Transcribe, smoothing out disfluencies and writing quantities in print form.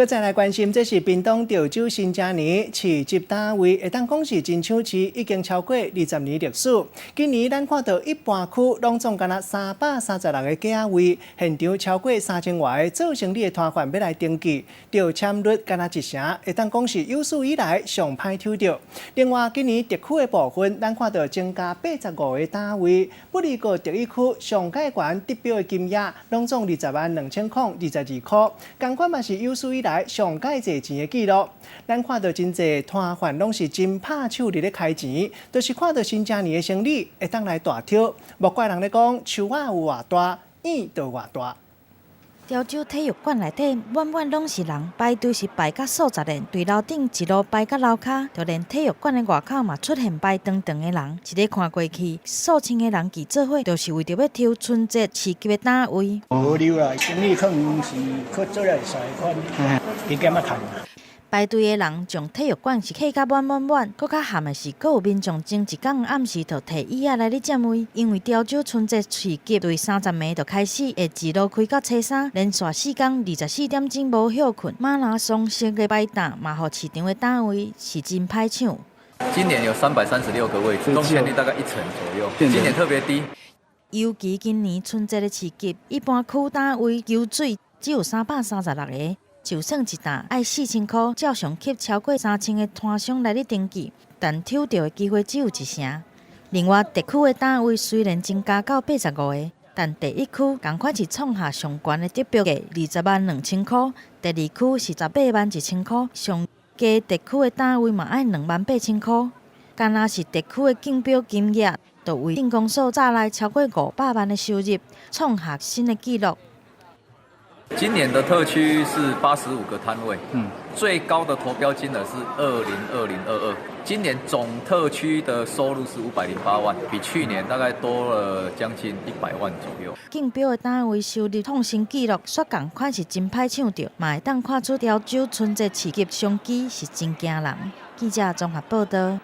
再来关心，这是屏东潮州新正年市集单位，会当讲是真抢市，已经超过20年历史。今年咱看到一半区拢总干那336个价位，现场超过3000外个做生意的摊贩要来登记，着签率干那一成，会当讲是有史以来上歹抽到。另外，今年特区的部分，咱看到增加85个单位，不离个特一区上届悬得标的金额，拢总202000块22块，同款嘛是有史以来上届侪钱的记录，咱看到真侪摊贩拢是真拍手伫咧开钱，就是看到新正年的生意会当来大抽，莫怪人咧讲树仔有偌大，影就偌大。潮州体育馆内底满满拢是人，排队是排甲数十人，对楼顶一路排到楼骹，就连体育馆的外口嘛出现排长长的人。一日看过去，数千个人聚做伙，就是为着要抽春节市集的单位。无溜啦，生意可能是可做来使款，一点仔趁。排队的人将体育馆是挤甲满满满，搁较含的是，搁有民众前一天暗时就摕椅仔来咧占位，因为潮州春节市集对30暝就开始，会一路开到初三，连续4天24点钟无休困。马拉松式的摆档，嘛互市场的单位是真歹抢。今年有336个位置，中签率大概1成左右，今年特别低。尤其今年春节的市集，一般区单位游水只有336个。就算一担爱4000块，照常吸超过3000个摊商来咧登记，但抽到的机会只有1成。另外，特区的单位虽然增加到85个，但第一区同款是创下上悬的得标价202000块，第二区是181000块，上加特区的单位嘛爱28000块。敢若是特区的竞标金额，就为定公所早来超过500万的收入，创下新的纪录。今年的特区是85个摊位，最高的投标金额是202022。今年总特区的收入是508万，比去年大概多了将近100万左右。竞标的单位收入创新纪录，说同款是真歹抢到，嘛会当看出潮州春节市集商机是真惊人。记者综合报道。